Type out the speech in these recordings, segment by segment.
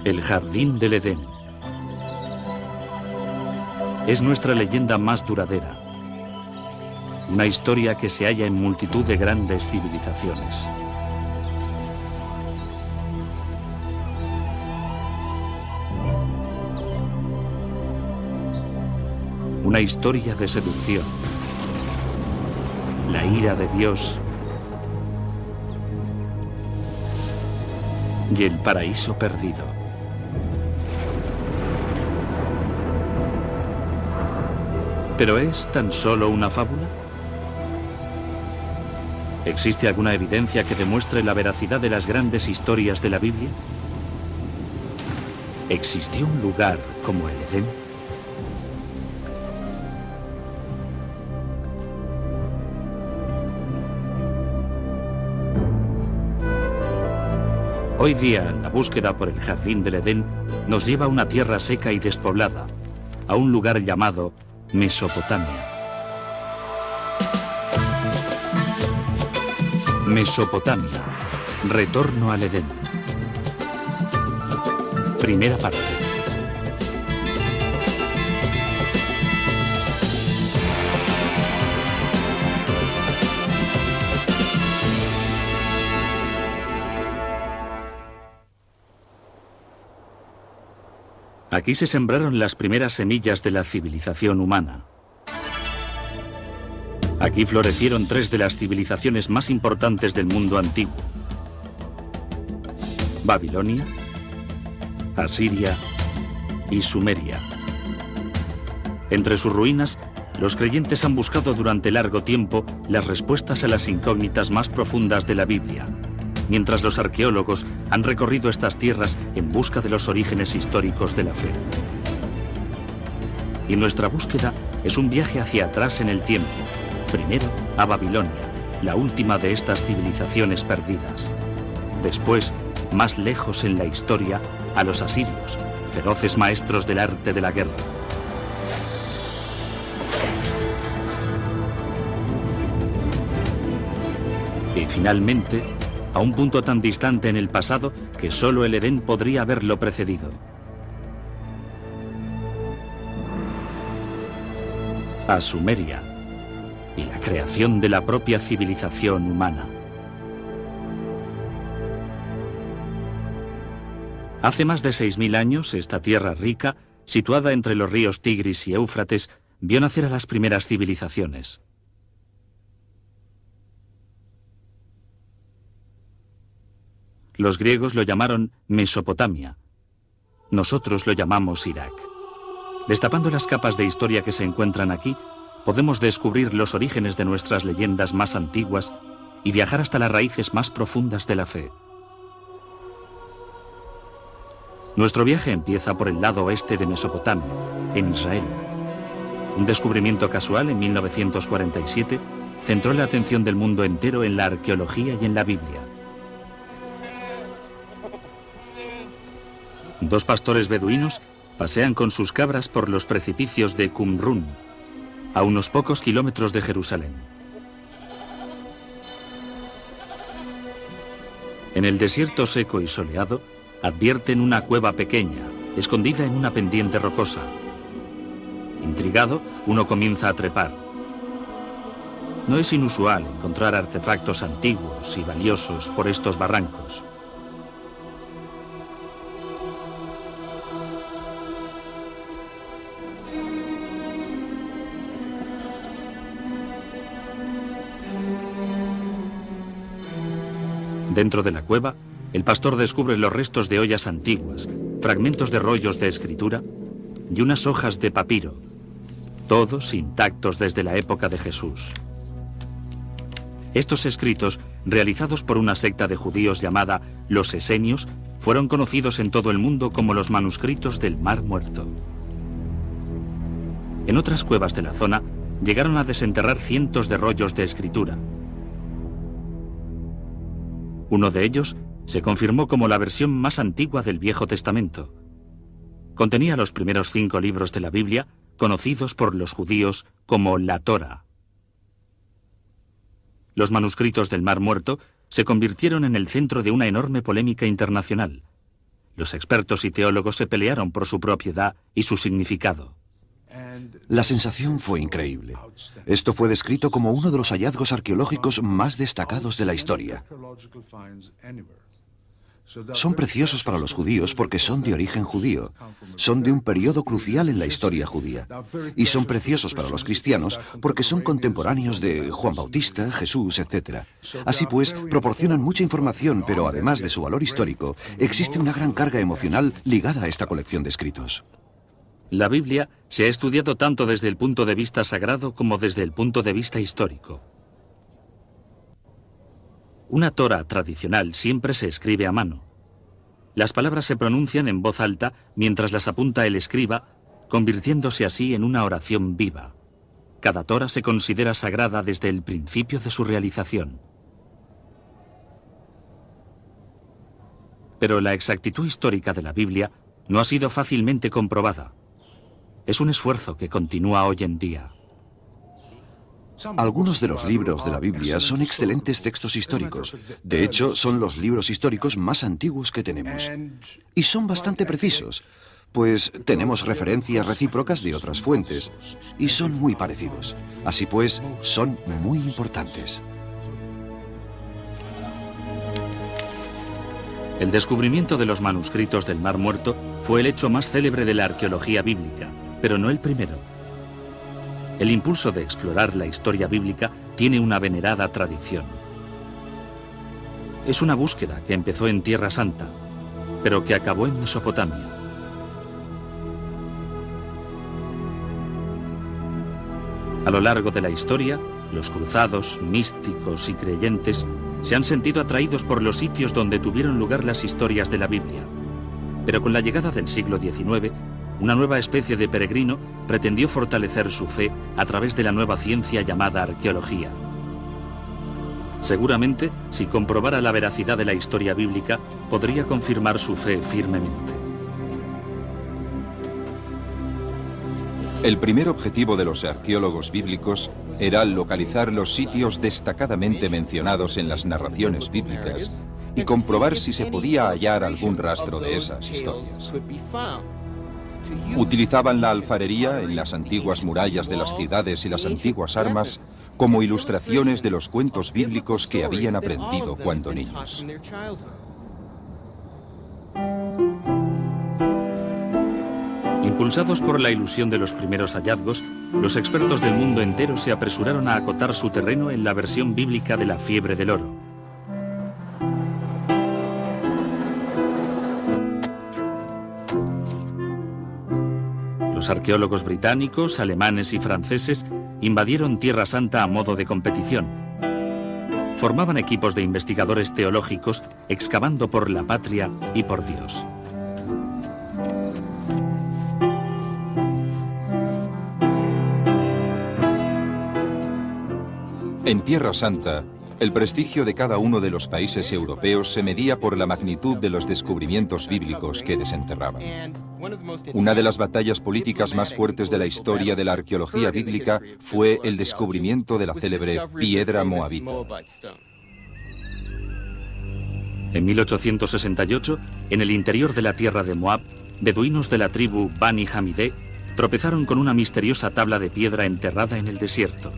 El Jardín del Edén. Es nuestra leyenda más duradera. Una historia que se halla en multitud de grandes civilizaciones. Una historia de seducción. La ira de Dios. Y el paraíso perdido. ¿Pero es tan solo una fábula? ¿Existe alguna evidencia que demuestre la veracidad de las grandes historias de la Biblia? ¿Existió un lugar como el Edén? Hoy día, la búsqueda por el Jardín del Edén nos lleva a una tierra seca y despoblada, a un lugar llamado Mesopotamia. Mesopotamia, retorno al Edén. Primera parte. Aquí se sembraron las primeras semillas de la civilización humana. Aquí florecieron tres de las civilizaciones más importantes del mundo antiguo: Babilonia, Asiria y Sumeria. Entre sus ruinas, los creyentes han buscado durante largo tiempo las respuestas a las incógnitas más profundas de la Biblia, mientras los arqueólogos han recorrido estas tierras en busca de los orígenes históricos de la fe. Y nuestra búsqueda es un viaje hacia atrás en el tiempo, primero a Babilonia, la última de estas civilizaciones perdidas. Después, más lejos en la historia, a los asirios, feroces maestros del arte de la guerra. Y finalmente, a un punto tan distante en el pasado que solo el Edén podría haberlo precedido. A Sumeria y la creación de la propia civilización humana. Hace más de 6000 años, esta tierra rica, situada entre los ríos Tigris y Éufrates, vio nacer a las primeras civilizaciones. Los griegos lo llamaron Mesopotamia. Nosotros lo llamamos Irak. Destapando las capas de historia que se encuentran aquí, podemos descubrir los orígenes de nuestras leyendas más antiguas y viajar hasta las raíces más profundas de la fe. Nuestro viaje empieza por el lado oeste de Mesopotamia, en Israel. Un descubrimiento casual en 1947 centró la atención del mundo entero en la arqueología y en la Biblia. Dos pastores beduinos pasean con sus cabras por los precipicios de Qumrún, a unos pocos kilómetros de Jerusalén. En el desierto seco y soleado, advierten una cueva pequeña, escondida en una pendiente rocosa. Intrigado, uno comienza a trepar. No es inusual encontrar artefactos antiguos y valiosos por estos barrancos. Dentro de la cueva, el pastor descubre los restos de ollas antiguas, fragmentos de rollos de escritura y unas hojas de papiro, todos intactos desde la época de Jesús. Estos escritos, realizados por una secta de judíos llamada los Esenios, fueron conocidos en todo el mundo como los manuscritos del Mar Muerto. En otras cuevas de la zona, llegaron a desenterrar cientos de rollos de escritura. Uno de ellos se confirmó como la versión más antigua del Viejo Testamento. Contenía los primeros 5 libros de la Biblia, conocidos por los judíos como la Torá. Los manuscritos del Mar Muerto se convirtieron en el centro de una enorme polémica internacional. Los expertos y teólogos se pelearon por su propiedad y su significado. La sensación fue increíble. Esto fue descrito como uno de los hallazgos arqueológicos más destacados de la historia. Son preciosos para los judíos porque son de origen judío. Son de un periodo crucial en la historia judía. Y son preciosos para los cristianos porque son contemporáneos de Juan Bautista, Jesús, etc. Así pues, proporcionan mucha información, pero además de su valor histórico, existe una gran carga emocional ligada a esta colección de escritos. La Biblia se ha estudiado tanto desde el punto de vista sagrado como desde el punto de vista histórico. Una Torá tradicional siempre se escribe a mano. Las palabras se pronuncian en voz alta mientras las apunta el escriba, convirtiéndose así en una oración viva. Cada Torá se considera sagrada desde el principio de su realización. Pero la exactitud histórica de la Biblia no ha sido fácilmente comprobada. Es un esfuerzo que continúa hoy en día. Algunos de los libros de la Biblia son excelentes textos históricos. De hecho, son los libros históricos más antiguos que tenemos. Y son bastante precisos, pues tenemos referencias recíprocas de otras fuentes. Y son muy parecidos. Así pues, son muy importantes. El descubrimiento de los manuscritos del Mar Muerto fue el hecho más célebre de la arqueología bíblica, pero no el primero. El impulso de explorar la historia bíblica tiene una venerada tradición. Es una búsqueda que empezó en Tierra Santa, pero que acabó en Mesopotamia. A lo largo de la historia, los cruzados, místicos y creyentes se han sentido atraídos por los sitios donde tuvieron lugar las historias de la Biblia. Pero con la llegada del siglo XIX, una nueva especie de peregrino pretendió fortalecer su fe a través de la nueva ciencia llamada arqueología. Seguramente, si comprobara la veracidad de la historia bíblica, podría confirmar su fe firmemente. El primer objetivo de los arqueólogos bíblicos era localizar los sitios destacadamente mencionados en las narraciones bíblicas y comprobar si se podía hallar algún rastro de esas historias. Utilizaban la alfarería en las antiguas murallas de las ciudades y las antiguas armas como ilustraciones de los cuentos bíblicos que habían aprendido cuando niños. Impulsados por la ilusión de los primeros hallazgos, los expertos del mundo entero se apresuraron a acotar su terreno en la versión bíblica de la fiebre del oro. Los arqueólogos británicos, alemanes y franceses invadieron Tierra Santa a modo de competición. Formaban equipos de investigadores teológicos excavando por la patria y por Dios. En Tierra Santa, el prestigio de cada uno de los países europeos se medía por la magnitud de los descubrimientos bíblicos que desenterraban. Una de las batallas políticas más fuertes de la historia de la arqueología bíblica fue el descubrimiento de la célebre piedra moabita. En 1868, en el interior de la tierra de Moab, beduinos de la tribu Bani Hamidé tropezaron con una misteriosa tabla de piedra enterrada en el desierto.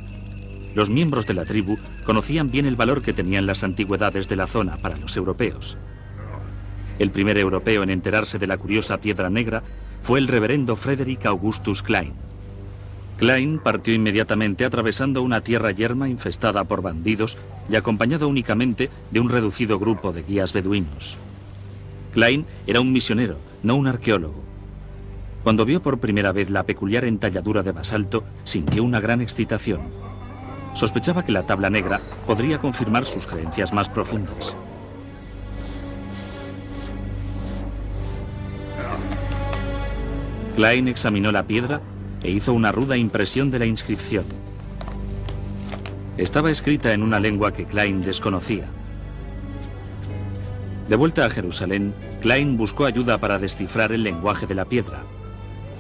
Los miembros de la tribu conocían bien el valor que tenían las antigüedades de la zona para los europeos. El primer europeo en enterarse de la curiosa piedra negra fue el reverendo Frederick Augustus Klein. Klein partió inmediatamente atravesando una tierra yerma infestada por bandidos y acompañado únicamente de un reducido grupo de guías beduinos. Klein era un misionero, no un arqueólogo. Cuando vio por primera vez la peculiar entalladura de basalto, sintió una gran excitación. Sospechaba que la tabla negra podría confirmar sus creencias más profundas. Klein examinó la piedra e hizo una ruda impresión de la inscripción. Estaba escrita en una lengua que Klein desconocía. De vuelta a Jerusalén, Klein buscó ayuda para descifrar el lenguaje de la piedra.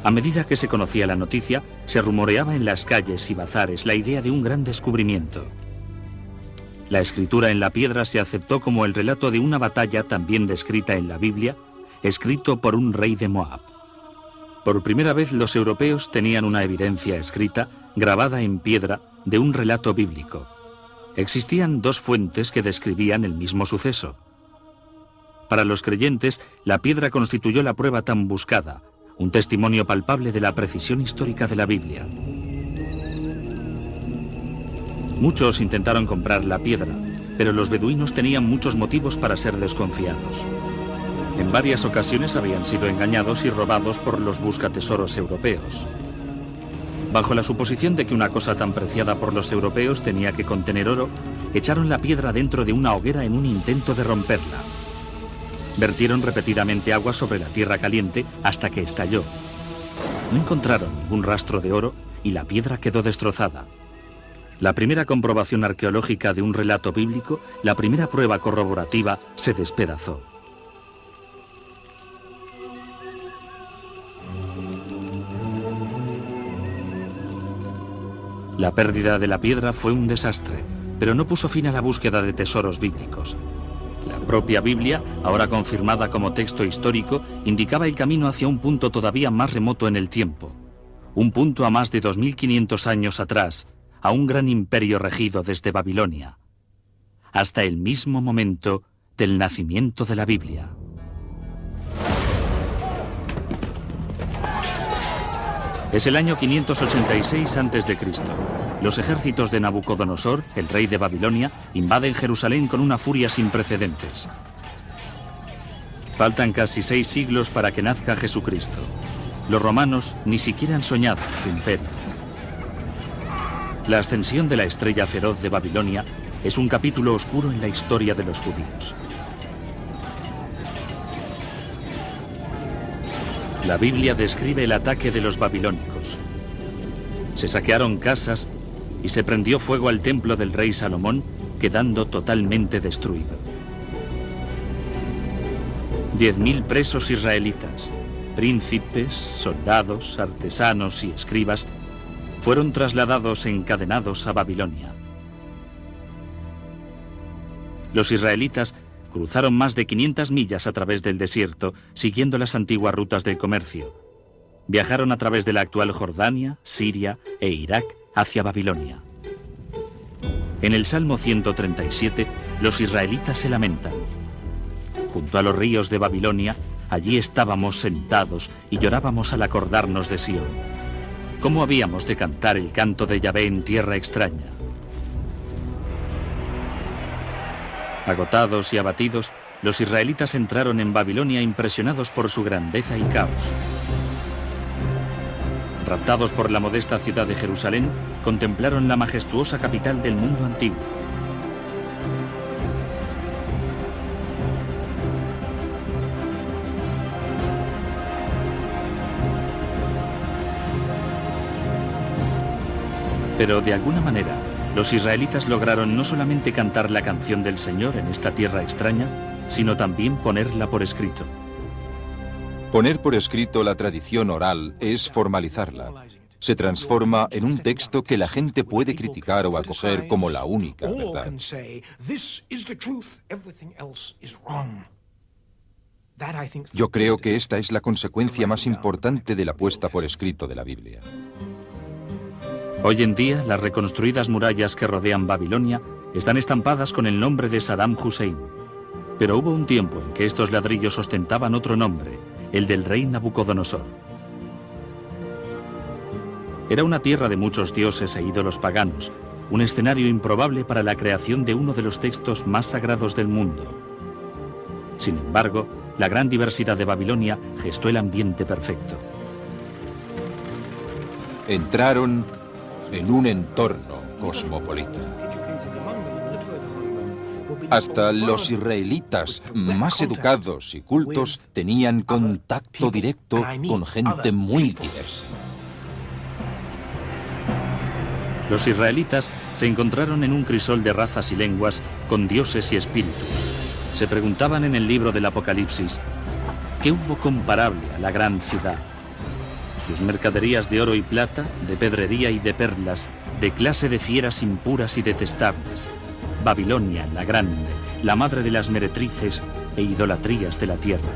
A medida que se conocía la noticia, se rumoreaba en las calles y bazares la idea de un gran descubrimiento. La escritura en la piedra se aceptó como el relato de una batalla también descrita en la Biblia escrito por un rey de Moab. Por primera vez los europeos tenían una evidencia escrita, grabada en piedra, de un relato bíblico. Existían dos fuentes que describían el mismo suceso. Para los creyentes, la piedra constituyó la prueba tan buscada, un testimonio palpable de la precisión histórica de la Biblia. Muchos intentaron comprar la piedra, pero los beduinos tenían muchos motivos para ser desconfiados. En varias ocasiones habían sido engañados y robados por los buscatesoros europeos. Bajo la suposición de que una cosa tan preciada por los europeos tenía que contener oro, echaron la piedra dentro de una hoguera en un intento de romperla. Vertieron repetidamente agua sobre la tierra caliente hasta que estalló. No encontraron ningún rastro de oro y la piedra quedó destrozada. La primera comprobación arqueológica de un relato bíblico, la primera prueba corroborativa, se despedazó. La pérdida de la piedra fue un desastre, pero no puso fin a la búsqueda de tesoros bíblicos. La propia Biblia, ahora confirmada como texto histórico, indicaba el camino hacia un punto todavía más remoto en el tiempo. Un punto a más de 2500 años atrás, a un gran imperio regido desde Babilonia, hasta el mismo momento del nacimiento de la Biblia. Es el año 586 a.C. Los ejércitos de Nabucodonosor, el rey de Babilonia, invaden Jerusalén con una furia sin precedentes. Faltan casi 6 siglos para que nazca Jesucristo. Los romanos ni siquiera han soñado en su imperio. La ascensión de la estrella feroz de Babilonia es un capítulo oscuro en la historia de los judíos. La Biblia describe el ataque de los babilónicos. Se saquearon casas y se prendió fuego al templo del rey Salomón, quedando totalmente destruido. 10.000 presos israelitas, príncipes, soldados, artesanos y escribas, fueron trasladados encadenados a Babilonia. Los israelitas cruzaron más de 500 millas a través del desierto, siguiendo las antiguas rutas del comercio. Viajaron a través de la actual Jordania, Siria e Irak hacia Babilonia. En el Salmo 137, los israelitas se lamentan. Junto a los ríos de Babilonia, allí estábamos sentados y llorábamos al acordarnos de Sión. ¿Cómo habíamos de cantar el canto de Yahvé en tierra extraña? Agotados y abatidos, los israelitas entraron en Babilonia impresionados por su grandeza y caos. Raptados por la modesta ciudad de Jerusalén, contemplaron la majestuosa capital del mundo antiguo. Pero de alguna manera, los israelitas lograron no solamente cantar la canción del Señor en esta tierra extraña, sino también ponerla por escrito. Poner por escrito la tradición oral es formalizarla. Se transforma en un texto que la gente puede criticar o acoger como la única verdad. Yo creo que esta es la consecuencia más importante de la puesta por escrito de la Biblia. Hoy en día, las reconstruidas murallas que rodean Babilonia están estampadas con el nombre de Saddam Hussein. Pero hubo un tiempo en que estos ladrillos ostentaban otro nombre, el del rey Nabucodonosor. Era una tierra de muchos dioses e ídolos paganos, un escenario improbable para la creación de uno de los textos más sagrados del mundo. Sin embargo, la gran diversidad de Babilonia gestó el ambiente perfecto. Entraron en un entorno cosmopolita. Hasta los israelitas más educados y cultos tenían contacto directo con gente muy diversa. Los israelitas se encontraron en un crisol de razas y lenguas con dioses y espíritus. Se preguntaban en el libro del Apocalipsis, ¿qué hubo comparable a la gran ciudad? Sus mercaderías de oro y plata, de pedrería y de perlas, de clase de fieras impuras y detestables. Babilonia, la grande, la madre de las meretrices e idolatrías de la tierra.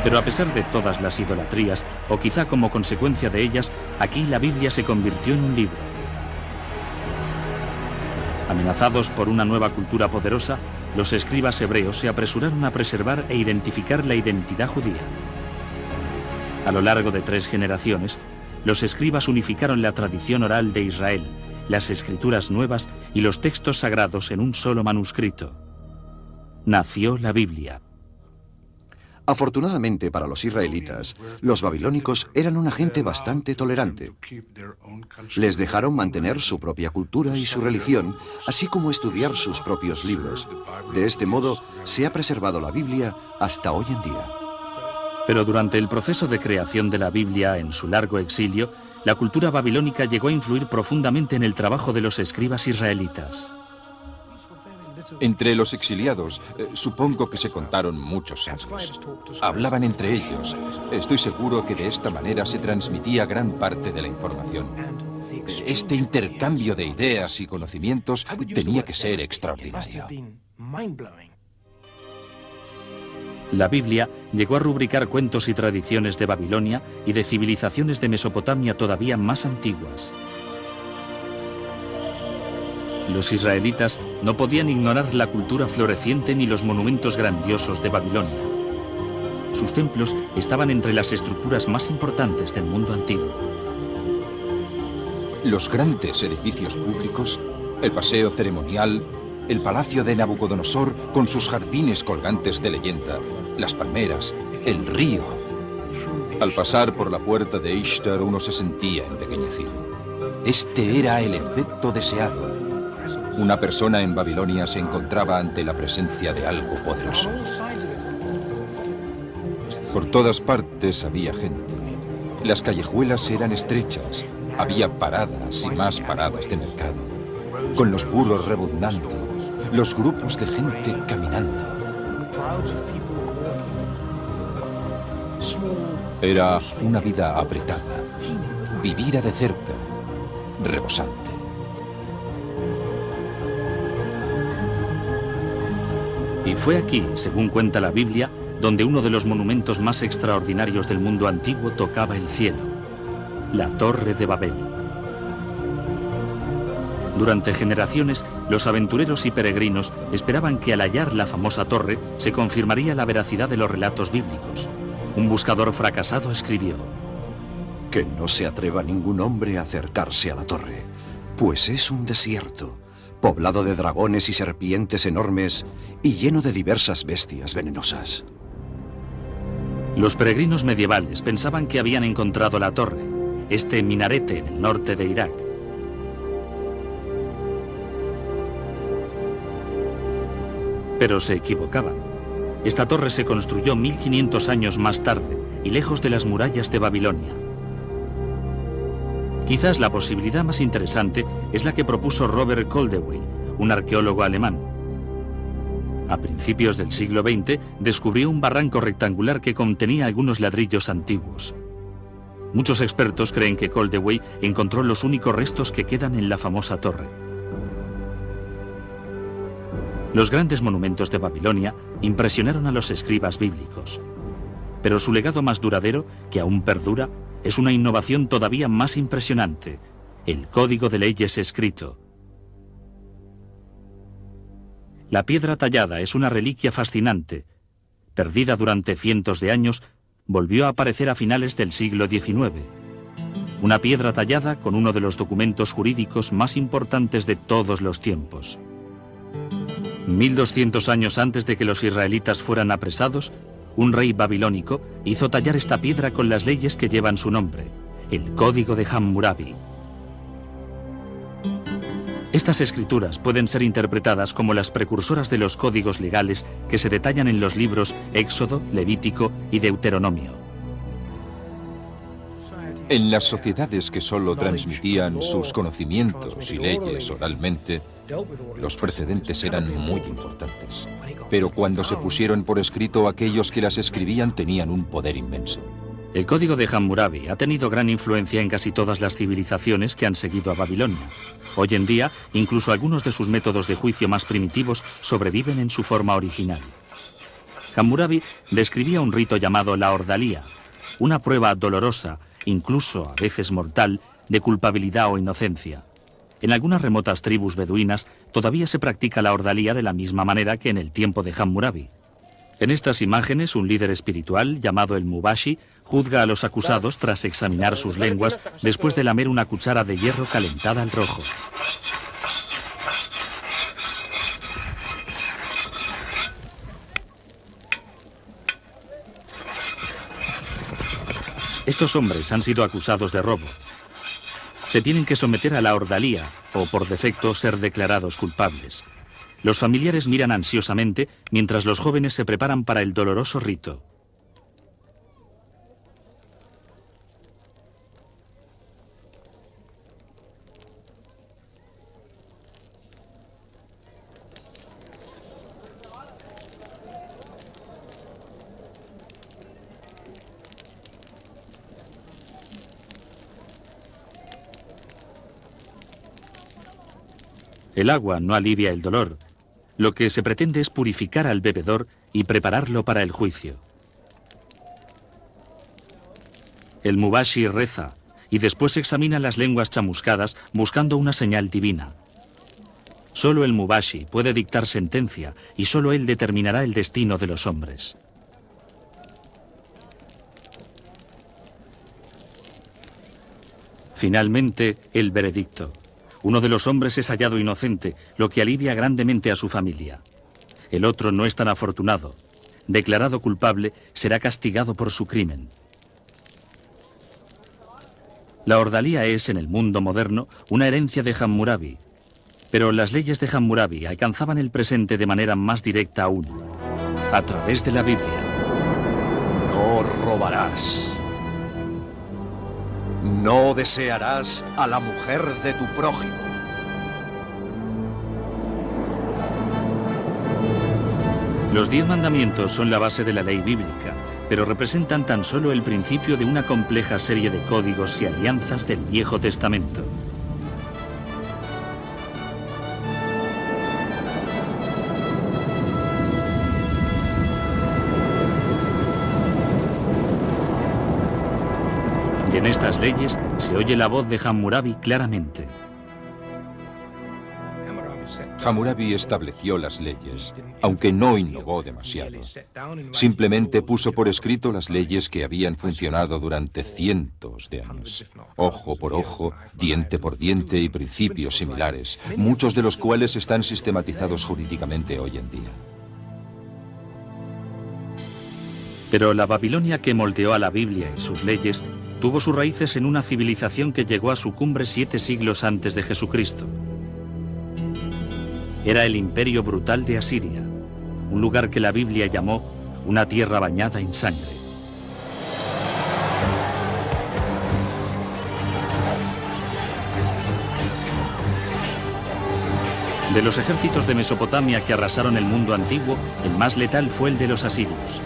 Pero a pesar de todas las idolatrías, o quizá como consecuencia de ellas, aquí la Biblia se convirtió en un libro. Amenazados por una nueva cultura poderosa, los escribas hebreos se apresuraron a preservar e identificar la identidad judía. A lo largo de 3 generaciones, los escribas unificaron la tradición oral de Israel, las escrituras nuevas y los textos sagrados en un solo manuscrito. Nació la Biblia. Afortunadamente para los israelitas, los babilónicos eran una gente bastante tolerante. Les dejaron mantener su propia cultura y su religión, así como estudiar sus propios libros. De este modo, se ha preservado la Biblia hasta hoy en día. Pero durante el proceso de creación de la Biblia en su largo exilio, la cultura babilónica llegó a influir profundamente en el trabajo de los escribas israelitas. Entre los exiliados, supongo que se contaron muchos sabios. Hablaban entre ellos. Estoy seguro que de esta manera se transmitía gran parte de la información. Este intercambio de ideas y conocimientos tenía que ser extraordinario. La Biblia llegó a rubricar cuentos y tradiciones de Babilonia y de civilizaciones de Mesopotamia todavía más antiguas. Los israelitas no podían ignorar la cultura floreciente ni los monumentos grandiosos de Babilonia. Sus templos estaban entre las estructuras más importantes del mundo antiguo. Los grandes edificios públicos, el paseo ceremonial, el palacio de Nabucodonosor con sus jardines colgantes de leyenda, las palmeras, el río. Al pasar por la puerta de Ishtar uno se sentía empequeñecido. Este era el efecto deseado. Una persona en Babilonia se encontraba ante la presencia de algo poderoso. Por todas partes había gente. Las callejuelas eran estrechas. Había paradas y más paradas de mercado, con los burros rebuznando, los grupos de gente caminando. Era una vida apretada, vivida de cerca, rebosante. Y fue aquí, según cuenta la Biblia, donde uno de los monumentos más extraordinarios del mundo antiguo tocaba el cielo, la Torre de Babel. Durante generaciones, los aventureros y peregrinos esperaban que al hallar la famosa torre se confirmaría la veracidad de los relatos bíblicos. Un buscador fracasado escribió: Que no se atreva ningún hombre a acercarse a la torre, pues es un desierto, poblado de dragones y serpientes enormes y lleno de diversas bestias venenosas. Los peregrinos medievales pensaban que habían encontrado la torre, este minarete en el norte de Irak. Pero se equivocaban. Esta torre se construyó 1500 años más tarde y lejos de las murallas de Babilonia. Quizás la posibilidad más interesante es la que propuso Robert Koldewey, un arqueólogo alemán. A principios del siglo XX descubrió un barranco rectangular que contenía algunos ladrillos antiguos. Muchos expertos creen que Koldewey encontró los únicos restos que quedan en la famosa torre. Los grandes monumentos de Babilonia impresionaron a los escribas bíblicos. Pero su legado más duradero, que aún perdura, es una innovación todavía más impresionante: el Código de Leyes escrito. La piedra tallada es una reliquia fascinante. Perdida durante cientos de años, volvió a aparecer a finales del siglo XIX. Una piedra tallada con uno de los documentos jurídicos más importantes de todos los tiempos. 1200 años antes de que los israelitas fueran apresados, un rey babilónico hizo tallar esta piedra con las leyes que llevan su nombre, el Código de Hammurabi. Estas escrituras pueden ser interpretadas como las precursoras de los códigos legales que se detallan en los libros Éxodo, Levítico y Deuteronomio. En las sociedades que solo transmitían sus conocimientos y leyes oralmente, los precedentes eran muy importantes. Pero cuando se pusieron por escrito, aquellos que las escribían tenían un poder inmenso. El Código de Hammurabi ha tenido gran influencia en casi todas las civilizaciones que han seguido a Babilonia. Hoy en día, incluso algunos de sus métodos de juicio más primitivos sobreviven en su forma original. Hammurabi describía un rito llamado la ordalía, una prueba dolorosa, incluso a veces mortal, de culpabilidad o inocencia. En algunas remotas tribus beduinas todavía se practica la ordalía de la misma manera que en el tiempo de Hammurabi. En estas imágenes, un líder espiritual, llamado el Mubashi, juzga a los acusados tras examinar sus lenguas después de lamer una cuchara de hierro calentada al rojo. Estos hombres han sido acusados de robo. Se tienen que someter a la ordalía o, por defecto, ser declarados culpables. Los familiares miran ansiosamente mientras los jóvenes se preparan para el doloroso rito. El agua no alivia el dolor. Lo que se pretende es purificar al bebedor y prepararlo para el juicio. El Mubashi reza y después examina las lenguas chamuscadas buscando una señal divina. Solo el Mubashi puede dictar sentencia y solo él determinará el destino de los hombres. Finalmente, el veredicto. Uno de los hombres es hallado inocente, lo que alivia grandemente a su familia. El otro no es tan afortunado. Declarado culpable, será castigado por su crimen. La ordalía es, en el mundo moderno, una herencia de Hammurabi. Pero las leyes de Hammurabi alcanzaban el presente de manera más directa aún, a través de la Biblia. No robarás. No desearás a la mujer de tu prójimo. Los 10 mandamientos son la base de la ley bíblica, pero representan tan solo el principio de una compleja serie de códigos y alianzas del Viejo Testamento. Y en estas leyes se oye la voz de Hammurabi claramente. Hammurabi estableció las leyes, aunque no innovó demasiado. Simplemente puso por escrito las leyes que habían funcionado durante cientos de años. Ojo por ojo, diente por diente y principios similares, muchos de los cuales están sistematizados jurídicamente hoy en día. Pero la Babilonia que moldeó a la Biblia y sus leyes tuvo sus raíces en una civilización que llegó a su cumbre 7 siglos antes de Jesucristo. Era el imperio brutal de Asiria, un lugar que la Biblia llamó una tierra bañada en sangre. De los ejércitos de Mesopotamia que arrasaron el mundo antiguo, el más letal fue el de los asirios.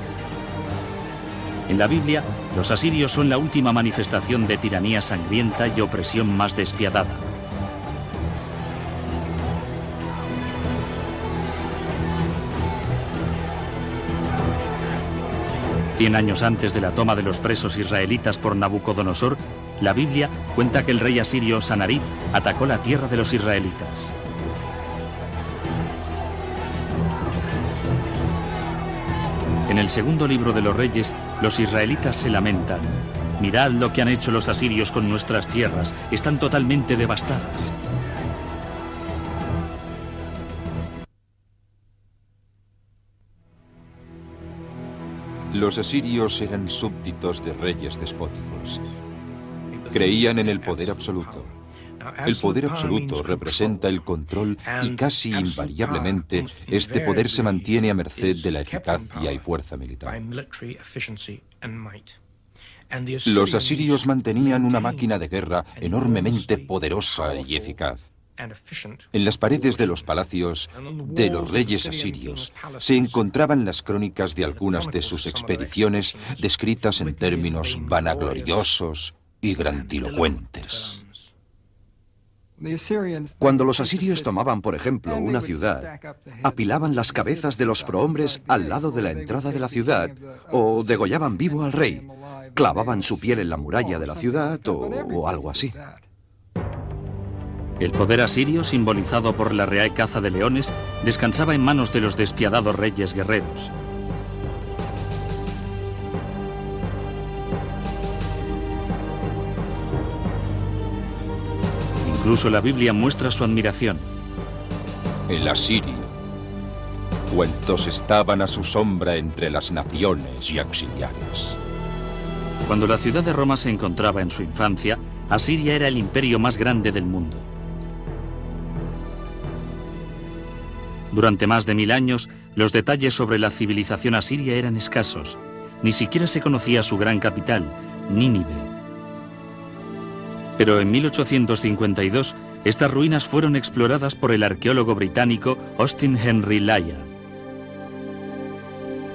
En la Biblia, los asirios son la última manifestación de tiranía sangrienta y opresión más despiadada. Cien años antes de la toma de los presos israelitas por Nabucodonosor, la Biblia cuenta que el rey asirio Sanarib atacó la tierra de los israelitas. En el segundo libro de los Reyes, los israelitas se lamentan. Mirad lo que han hecho los asirios con nuestras tierras, están totalmente devastadas. Los asirios eran súbditos de reyes despóticos. Creían en el poder absoluto. El poder absoluto representa el control y casi invariablemente este poder se mantiene a merced de la eficacia y fuerza militar. Los asirios mantenían una máquina de guerra enormemente poderosa y eficaz. En las paredes de los palacios de los reyes asirios se encontraban las crónicas de algunas de sus expediciones descritas en términos vanagloriosos y grandilocuentes. Cuando los asirios tomaban, por ejemplo, una ciudad, apilaban las cabezas de los prohombres al lado de la entrada de la ciudad o degollaban vivo al rey, clavaban su piel en la muralla de la ciudad o algo así. El poder asirio, simbolizado por la real caza de leones, descansaba en manos de los despiadados reyes guerreros. Incluso la Biblia muestra su admiración. El asirio. Cuantos estaban a su sombra entre las naciones y auxiliares. Cuando la ciudad de Roma se encontraba en su infancia, Asiria era el imperio más grande del mundo. Durante más de 1000 años, los detalles sobre la civilización asiria eran escasos. Ni siquiera se conocía su gran capital, Nínive. Pero en 1852, estas ruinas fueron exploradas por el arqueólogo británico Austin Henry Layard.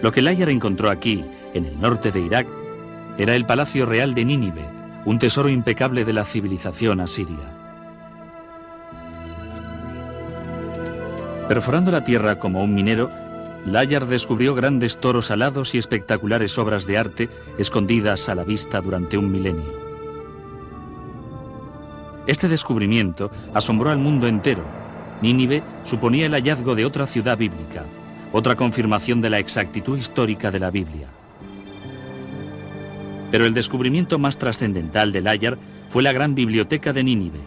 Lo que Layard encontró aquí, en el norte de Irak, era el Palacio Real de Nínive, un tesoro impecable de la civilización asiria. Perforando la tierra como un minero, Layard descubrió grandes toros alados y espectaculares obras de arte escondidas a la vista durante un milenio. Este descubrimiento asombró al mundo entero. Nínive suponía el hallazgo de otra ciudad bíblica, otra confirmación de la exactitud histórica de la Biblia. Pero el descubrimiento más trascendental de Layard fue la gran biblioteca de Nínive.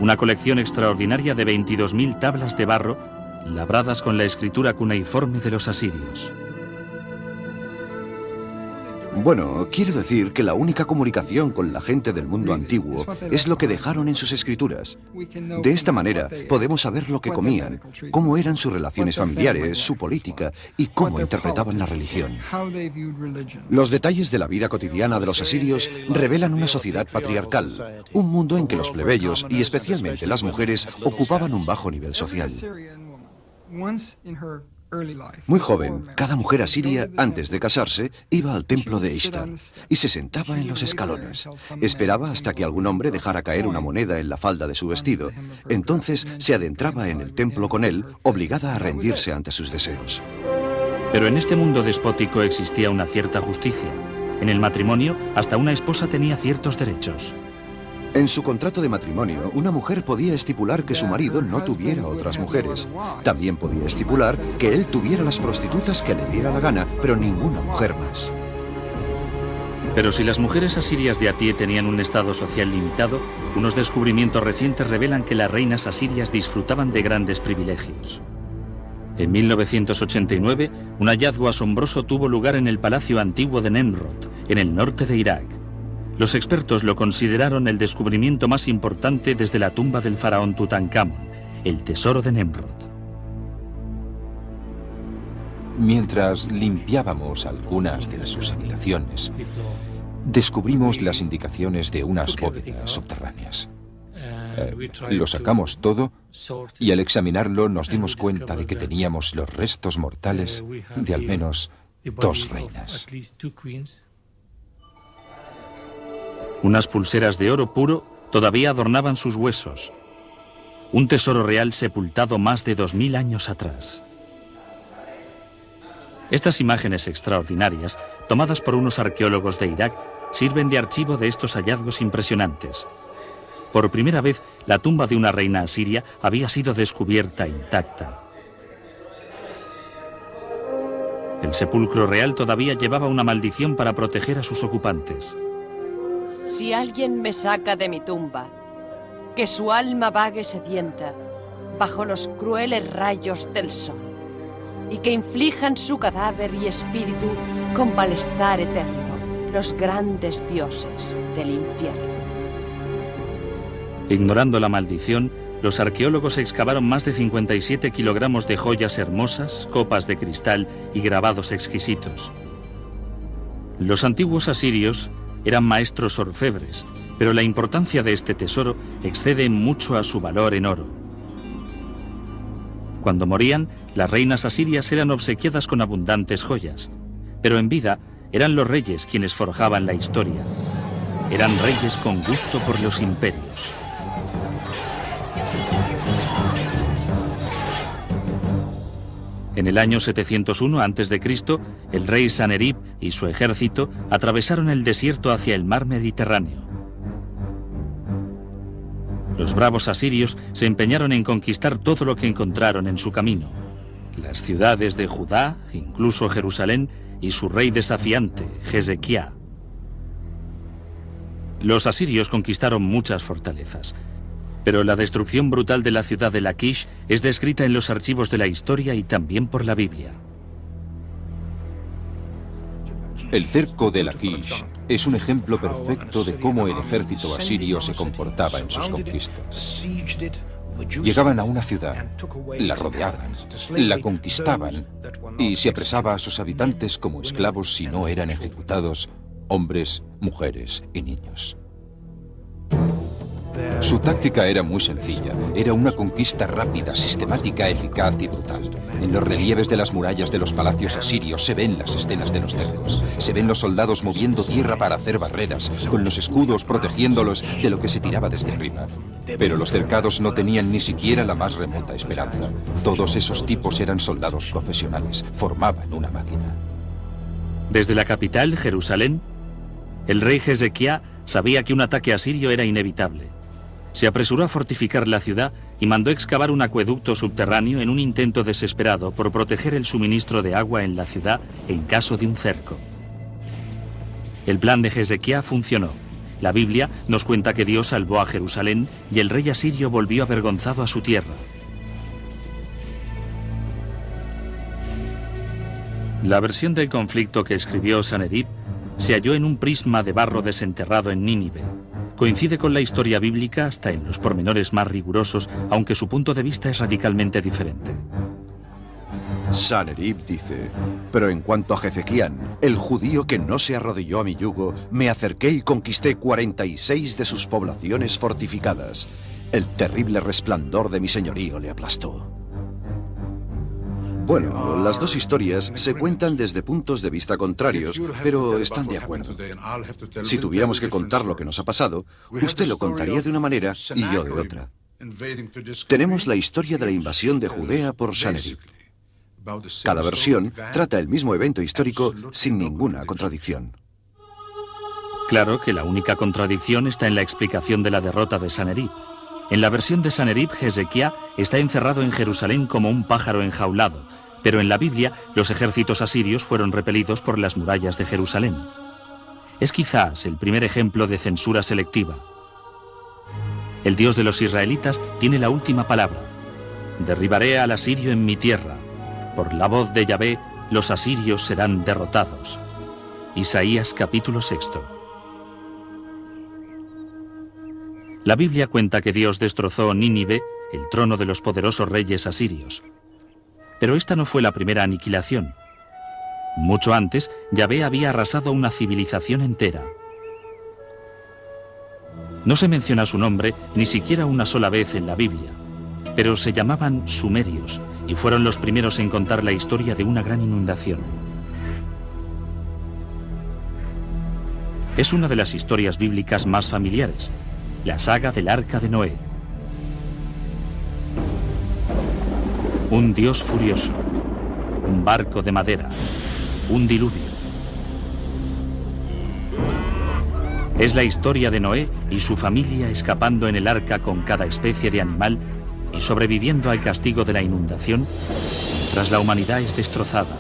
Una colección extraordinaria de 22.000 tablas de barro, labradas con la escritura cuneiforme de los asirios. Bueno, quiero decir que la única comunicación con la gente del mundo antiguo es lo que dejaron en sus escrituras. De esta manera podemos saber lo que comían, cómo eran sus relaciones familiares, su política y cómo interpretaban la religión. Los detalles de la vida cotidiana de los asirios revelan una sociedad patriarcal, un mundo en que los plebeyos y especialmente las mujeres ocupaban un bajo nivel social. Muy joven, cada mujer asiria, antes de casarse, iba al templo de Ishtar y se sentaba en los escalones. Esperaba hasta que algún hombre dejara caer una moneda en la falda de su vestido. Entonces se adentraba en el templo con él, obligada a rendirse ante sus deseos. Pero en este mundo despótico existía una cierta justicia. En el matrimonio, hasta una esposa tenía ciertos derechos. En su contrato de matrimonio, una mujer podía estipular que su marido no tuviera otras mujeres. También podía estipular que él tuviera las prostitutas que le diera la gana, pero ninguna mujer más. Pero si las mujeres asirias de a pie tenían un estado social limitado, unos descubrimientos recientes revelan que las reinas asirias disfrutaban de grandes privilegios. En 1989, un hallazgo asombroso tuvo lugar en el Palacio Antiguo de Nemrod, en el norte de Irak. Los expertos lo consideraron el descubrimiento más importante desde la tumba del faraón Tutankamón, el tesoro de Nemrod. Mientras limpiábamos algunas de sus habitaciones, descubrimos las indicaciones de unas bóvedas subterráneas. Lo sacamos todo y al examinarlo nos dimos cuenta de que teníamos los restos mortales de al menos 2 reinas. Unas pulseras de oro puro todavía adornaban sus huesos. Un tesoro real sepultado más de 2000 años atrás. Estas imágenes extraordinarias, tomadas por unos arqueólogos de Irak, sirven de archivo de estos hallazgos impresionantes. Por primera vez, la tumba de una reina asiria había sido descubierta intacta. El sepulcro real todavía llevaba una maldición para proteger a sus ocupantes. Si alguien me saca de mi tumba, que su alma vague sedienta bajo los crueles rayos del sol, y que inflijan su cadáver y espíritu con malestar eterno los grandes dioses del infierno. Ignorando la maldición, los arqueólogos excavaron más de 57 kilogramos de joyas hermosas, copas de cristal y grabados exquisitos. Los antiguos asirios eran maestros orfebres, pero la importancia de este tesoro excede mucho a su valor en oro. Cuando morían, las reinas asirias eran obsequiadas con abundantes joyas, pero en vida eran los reyes quienes forjaban la historia. Eran reyes con gusto por los imperios. En el año 701 a.C., el rey Sanerib y su ejército atravesaron el desierto hacia el mar Mediterráneo. Los bravos asirios se empeñaron en conquistar todo lo que encontraron en su camino: las ciudades de Judá, incluso Jerusalén, y su rey desafiante, Hezequía. Los asirios conquistaron muchas fortalezas, pero la destrucción brutal de la ciudad de Laquish es descrita en los archivos de la historia y también por la Biblia. El cerco de Laquish es un ejemplo perfecto de cómo el ejército asirio se comportaba en sus conquistas. Llegaban a una ciudad, la rodeaban, la conquistaban y se apresaba a sus habitantes como esclavos si no eran ejecutados, hombres, mujeres y niños. Su táctica era muy sencilla, era una conquista rápida, sistemática, eficaz y brutal. En los relieves de las murallas de los palacios asirios se ven las escenas de los cercos. Se ven los soldados moviendo tierra para hacer barreras, con los escudos protegiéndolos de lo que se tiraba desde arriba. Pero los cercados no tenían ni siquiera la más remota esperanza. Todos esos tipos eran soldados profesionales, formaban una máquina. Desde la capital, Jerusalén, el rey Hezequía sabía que un ataque asirio era inevitable. Se apresuró a fortificar la ciudad y mandó excavar un acueducto subterráneo en un intento desesperado por proteger el suministro de agua en la ciudad en caso de un cerco. El plan de Hezequía funcionó. La Biblia nos cuenta que Dios salvó a Jerusalén y el rey asirio volvió avergonzado a su tierra. La versión del conflicto que escribió Sanerib se halló en un prisma de barro desenterrado en Nínive. Coincide con la historia bíblica hasta en los pormenores más rigurosos, aunque su punto de vista es radicalmente diferente. Sanerib dice: pero en cuanto a Hezequían, el judío que no se arrodilló a mi yugo, me acerqué y conquisté 46 de sus poblaciones fortificadas. El terrible resplandor de mi señorío le aplastó. Bueno, las dos historias se cuentan desde puntos de vista contrarios, pero están de acuerdo. Si tuviéramos que contar lo que nos ha pasado, usted lo contaría de una manera y yo de otra. Tenemos la historia de la invasión de Judea por Sanerib. Cada versión trata el mismo evento histórico sin ninguna contradicción. Claro que la única contradicción está en la explicación de la derrota de Sanerib. En la versión de Sanerib, Hezequía está encerrado en Jerusalén como un pájaro enjaulado, pero en la Biblia los ejércitos asirios fueron repelidos por las murallas de Jerusalén. Es quizás el primer ejemplo de censura selectiva. El Dios de los israelitas tiene la última palabra: derribaré al asirio en mi tierra. Por la voz de Yahvé, los asirios serán derrotados. Isaías capítulo 6. La Biblia cuenta que Dios destrozó Nínive, el trono de los poderosos reyes asirios. Pero esta no fue la primera aniquilación. Mucho antes, Yahvé había arrasado una civilización entera. No se menciona su nombre ni siquiera una sola vez en la Biblia, pero se llamaban sumerios y fueron los primeros en contar la historia de una gran inundación. Es una de las historias bíblicas más familiares, la saga del Arca de Noé. Un Dios furioso, un barco de madera, un diluvio. Es la historia de Noé y su familia escapando en el arca con cada especie de animal y sobreviviendo al castigo de la inundación mientras la humanidad es destrozada.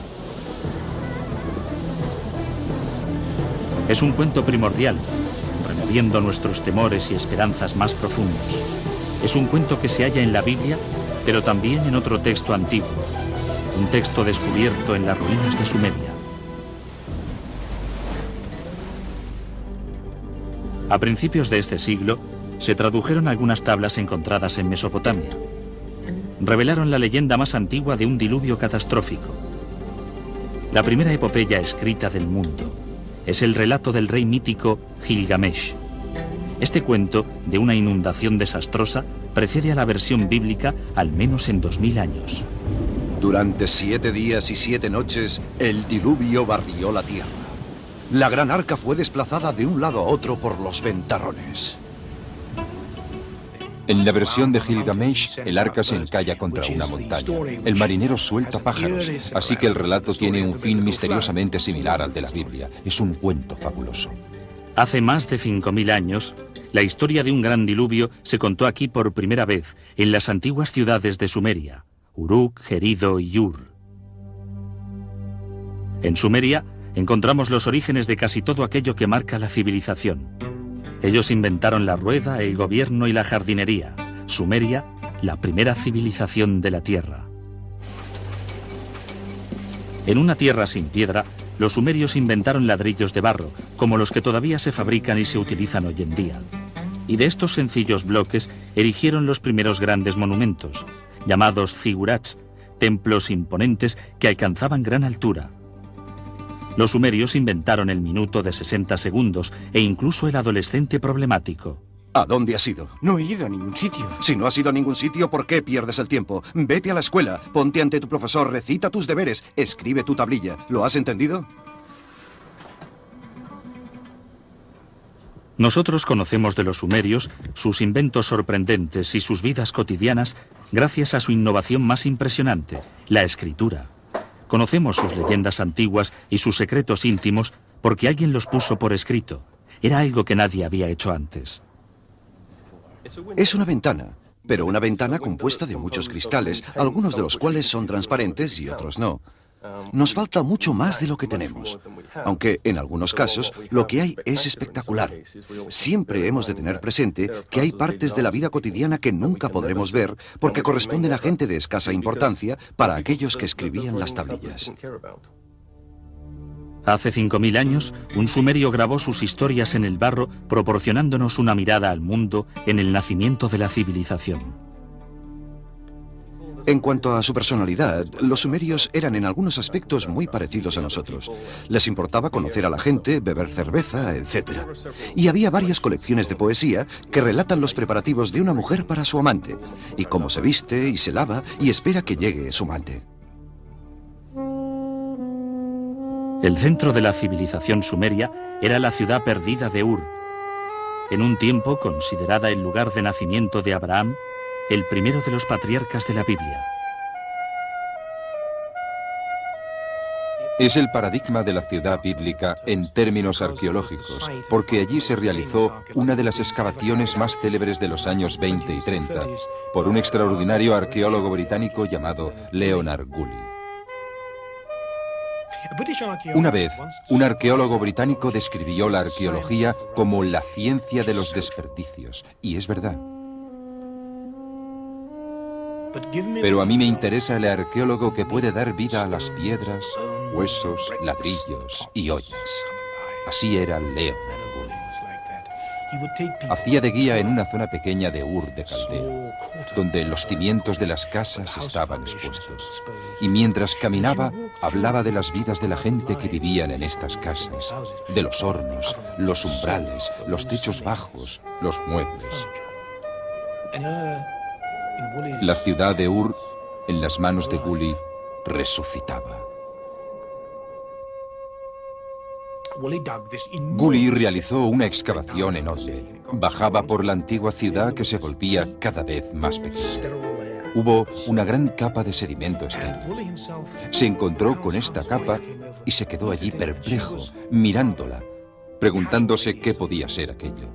Es un cuento primordial, removiendo nuestros temores y esperanzas más profundos. Es un cuento que se halla en la Biblia, pero también en otro texto antiguo, un texto descubierto en las ruinas de Sumeria. A principios de este siglo, se tradujeron algunas tablas encontradas en Mesopotamia. Revelaron la leyenda más antigua de un diluvio catastrófico. La primera epopeya escrita del mundo es el relato del rey mítico Gilgamesh. Este cuento de una inundación desastrosa precede a la versión bíblica al menos en 2000 años. Durante 7 días y 7 noches, el diluvio barrió la tierra. La gran arca fue desplazada de un lado a otro por los ventarrones. En la versión de Gilgamesh, el arca se encalla contra una montaña. El marinero suelta pájaros, así que el relato tiene un fin misteriosamente similar al de la Biblia. Es un cuento fabuloso. Hace más de 5000 años, la historia de un gran diluvio se contó aquí por primera vez en las antiguas ciudades de Sumeria, Uruk, Gerido y Ur. En Sumeria encontramos los orígenes de casi todo aquello que marca la civilización. Ellos inventaron la rueda, el gobierno y la jardinería. Sumeria, la primera civilización de la Tierra. En una tierra sin piedra, los sumerios inventaron ladrillos de barro, como los que todavía se fabrican y se utilizan hoy en día. Y de estos sencillos bloques erigieron los primeros grandes monumentos, llamados zigurats, templos imponentes que alcanzaban gran altura. Los sumerios inventaron el minuto de 60 segundos e incluso el adolescente problemático. ¿A dónde has ido? No he ido a ningún sitio. Si no has ido a ningún sitio, ¿por qué pierdes el tiempo? Vete a la escuela, ponte ante tu profesor, recita tus deberes, escribe tu tablilla. ¿Lo has entendido? Nosotros conocemos de los sumerios sus inventos sorprendentes y sus vidas cotidianas gracias a su innovación más impresionante, la escritura. Conocemos sus leyendas antiguas y sus secretos íntimos porque alguien los puso por escrito. Era algo que nadie había hecho antes. Es una ventana, pero una ventana compuesta de muchos cristales, algunos de los cuales son transparentes y otros no. Nos falta mucho más de lo que tenemos, aunque en algunos casos lo que hay es espectacular. Siempre hemos de tener presente que hay partes de la vida cotidiana que nunca podremos ver porque corresponden a gente de escasa importancia para aquellos que escribían las tablillas. Hace 5000 años, un sumerio grabó sus historias en el barro, proporcionándonos una mirada al mundo en el nacimiento de la civilización. En cuanto a su personalidad, los sumerios eran en algunos aspectos muy parecidos a nosotros. Les importaba conocer a la gente, beber cerveza, etc. Y había varias colecciones de poesía que relatan los preparativos de una mujer para su amante, y cómo se viste y se lava y espera que llegue su amante. El centro de la civilización sumeria era la ciudad perdida de Ur, en un tiempo considerada el lugar de nacimiento de Abraham, el primero de los patriarcas de la Biblia. Es el paradigma de la ciudad bíblica en términos arqueológicos, porque allí se realizó una de las excavaciones más célebres de los años 20 y 30 por un extraordinario arqueólogo británico llamado Leonard Gully. Una vez, un arqueólogo británico describió la arqueología como la ciencia de los desperdicios, y es verdad. Pero a mí me interesa el arqueólogo que puede dar vida a las piedras, huesos, ladrillos y ollas. Así era Leonard Gully. Hacía de guía en una zona pequeña de Ur de Caldea, donde los cimientos de las casas estaban expuestos. Y mientras caminaba, hablaba de las vidas de la gente que vivían en estas casas, de los hornos, los umbrales, los techos bajos, los muebles. La ciudad de Ur, en las manos de Gully, resucitaba. Gully realizó una excavación enorme. Bajaba por la antigua ciudad que se volvía cada vez más pequeña. Hubo una gran capa de sedimento estéril. Se encontró con esta capa y se quedó allí perplejo, mirándola, preguntándose qué podía ser aquello.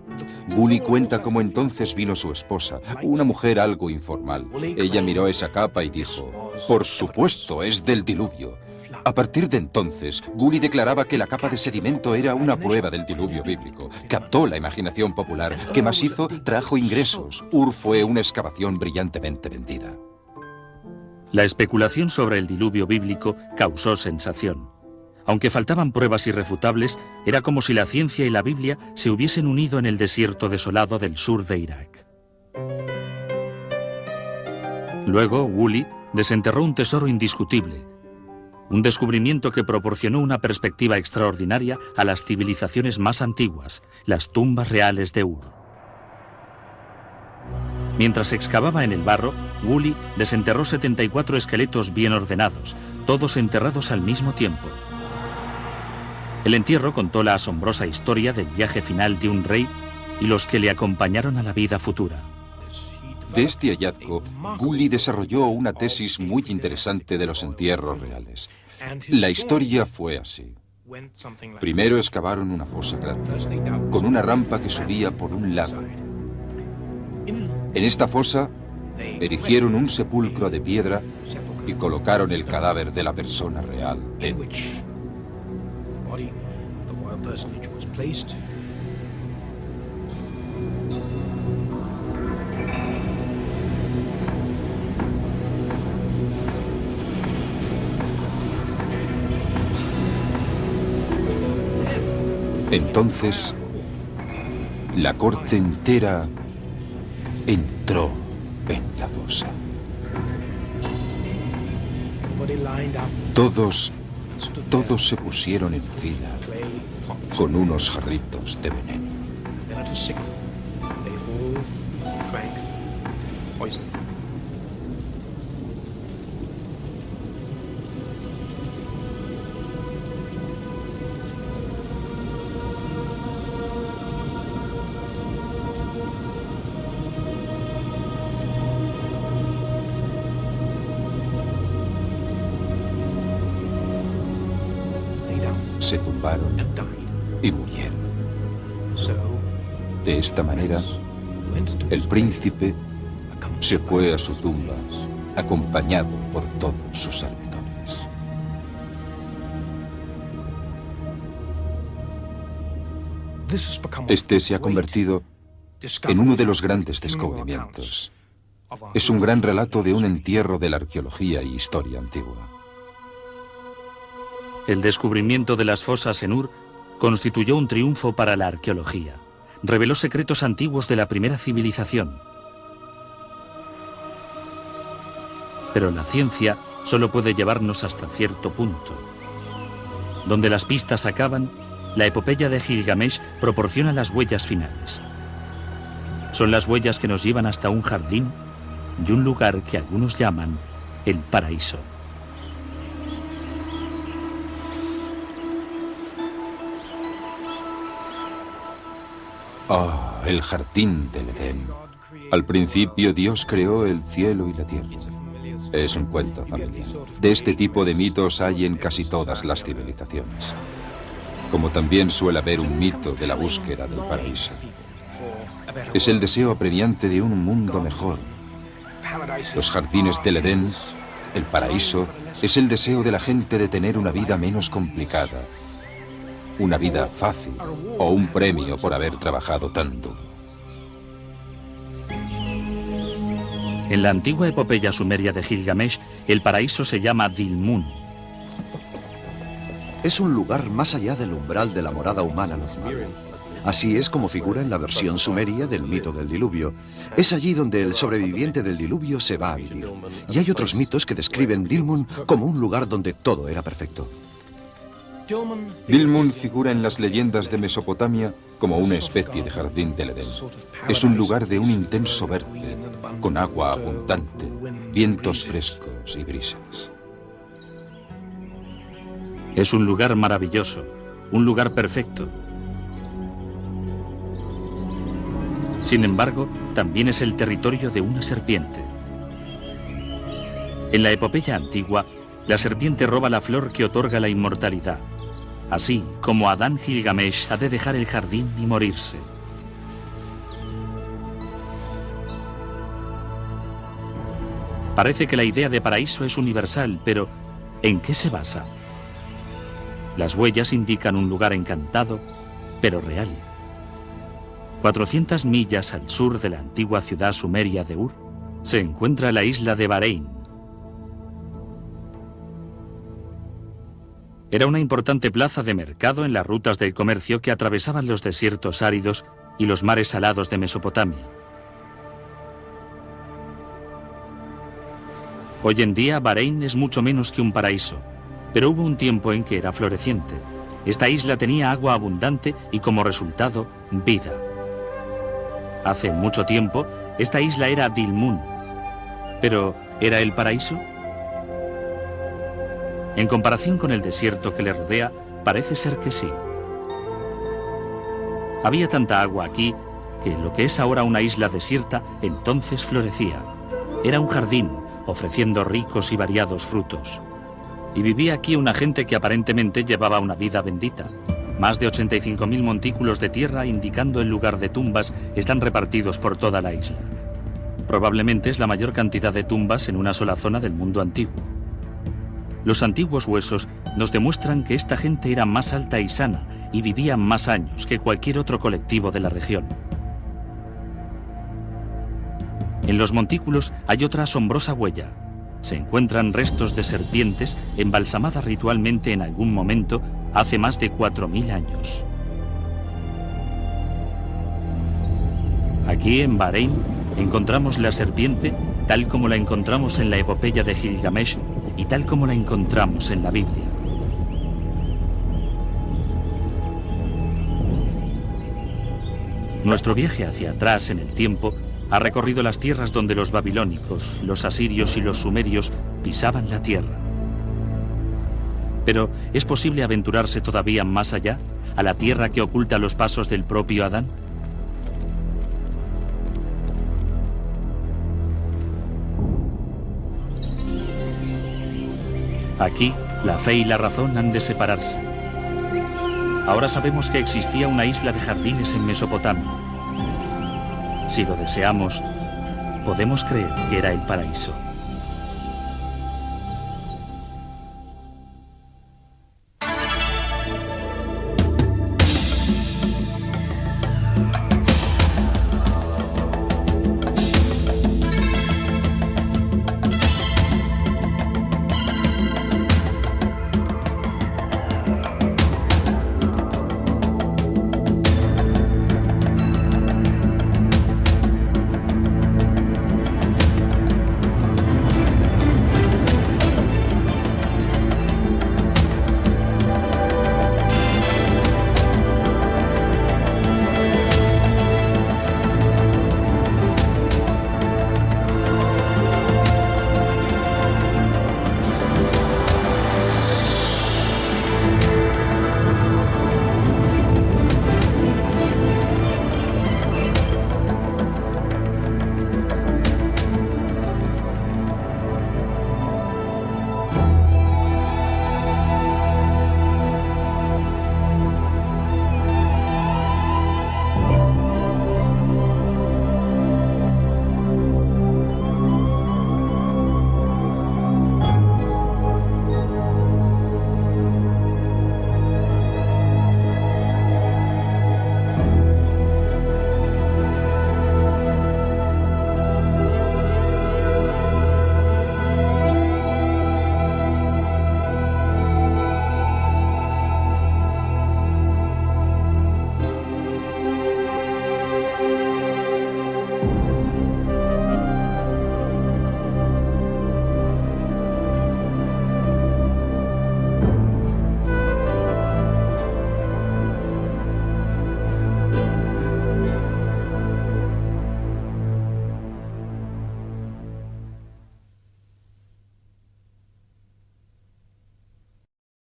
Gully cuenta cómo entonces vino su esposa, una mujer algo informal. Ella miró esa capa y dijo: «Por supuesto, es del diluvio». A partir de entonces, Gully declaraba que la capa de sedimento era una prueba del diluvio bíblico. Captó la imaginación popular. ¿Qué más hizo? Trajo ingresos. Ur fue una excavación brillantemente vendida. La especulación sobre el diluvio bíblico causó sensación. Aunque faltaban pruebas irrefutables, era como si la ciencia y la Biblia se hubiesen unido en el desierto desolado del sur de Irak. Luego, Gully desenterró un tesoro indiscutible, un descubrimiento que proporcionó una perspectiva extraordinaria a las civilizaciones más antiguas, las tumbas reales de Ur. Mientras excavaba en el barro, Gully desenterró 74 esqueletos bien ordenados, todos enterrados al mismo tiempo. El entierro contó la asombrosa historia del viaje final de un rey y los que le acompañaron a la vida futura. De este hallazgo, Gully desarrolló una tesis muy interesante de los entierros reales. La historia fue así. Primero excavaron una fosa grande, con una rampa que subía por un lado. En esta fosa, erigieron un sepulcro de piedra y colocaron el cadáver de la persona real dentro. Entonces, la corte entera entró en la fosa. Todos se pusieron en fila con unos jarritos de veneno. Se tumbaron y murieron. De esta manera, el príncipe se fue a su tumba, acompañado por todos sus servidores. Este se ha convertido en uno de los grandes descubrimientos. Es un gran relato de un entierro de la arqueología y historia antigua. El descubrimiento de las fosas en Ur constituyó un triunfo para la arqueología. Reveló secretos antiguos de la primera civilización. Pero la ciencia solo puede llevarnos hasta cierto punto. Donde las pistas acaban, la epopeya de Gilgamesh proporciona las huellas finales. Son las huellas que nos llevan hasta un jardín y un lugar que algunos llaman el paraíso. Ah, el jardín del Edén. Al principio Dios creó el cielo y la tierra. Es un cuento familiar. De este tipo de mitos hay en casi todas las civilizaciones. Como también suele haber un mito de la búsqueda del paraíso. Es el deseo apremiante de un mundo mejor. Los jardines del Edén, el paraíso, es el deseo de la gente de tener una vida menos complicada. Una vida fácil o un premio por haber trabajado tan duro. En la antigua epopeya sumeria de Gilgamesh, el paraíso se llama Dilmun. Es un lugar más allá del umbral de la morada humana normal. Así es como figura en la versión sumeria del mito del diluvio. Es allí donde el sobreviviente del diluvio se va a vivir. Y hay otros mitos que describen Dilmun como un lugar donde todo era perfecto. Dilmun figura en las leyendas de Mesopotamia como una especie de jardín del Edén. Es un lugar de un intenso verde, con agua abundante, vientos frescos y brisas. Es un lugar maravilloso, un lugar perfecto. Sin embargo, también es el territorio de una serpiente. En la epopeya antigua, la serpiente roba la flor que otorga la inmortalidad. Así como Adán Gilgamesh ha de dejar el jardín y morirse. Parece que la idea de paraíso es universal, pero ¿en qué se basa? Las huellas indican un lugar encantado, pero real. 400 millas al sur de la antigua ciudad sumeria de Ur, se encuentra la isla de Bahrein. Era una importante plaza de mercado en las rutas del comercio que atravesaban los desiertos áridos y los mares salados de Mesopotamia. Hoy en día, Bahrein es mucho menos que un paraíso, pero hubo un tiempo en que era floreciente. Esta isla tenía agua abundante y, como resultado, vida. Hace mucho tiempo, esta isla era Dilmun. ¿Pero era el paraíso? En comparación con el desierto que le rodea, parece ser que sí. Había tanta agua aquí que lo que es ahora una isla desierta, entonces florecía. Era un jardín, ofreciendo ricos y variados frutos. Y vivía aquí una gente que aparentemente llevaba una vida bendita. Más de 85.000 montículos de tierra, indicando el lugar de tumbas, están repartidos por toda la isla. Probablemente es la mayor cantidad de tumbas en una sola zona del mundo antiguo. Los antiguos huesos nos demuestran que esta gente era más alta y sana y vivía más años que cualquier otro colectivo de la región. En los montículos hay otra asombrosa huella. Se encuentran restos de serpientes embalsamadas ritualmente en algún momento hace más de 4.000 años. Aquí en Bahrein encontramos la serpiente tal como la encontramos en la epopeya de Gilgamesh y tal como la encontramos en la Biblia. Nuestro viaje hacia atrás en el tiempo ha recorrido las tierras donde los babilónicos, los asirios y los sumerios pisaban la tierra. Pero, ¿es posible aventurarse todavía más allá, a la tierra que oculta los pasos del propio Adán? Aquí, la fe y la razón han de separarse. Ahora sabemos que existía una isla de jardines en Mesopotamia. Si lo deseamos, podemos creer que era el paraíso.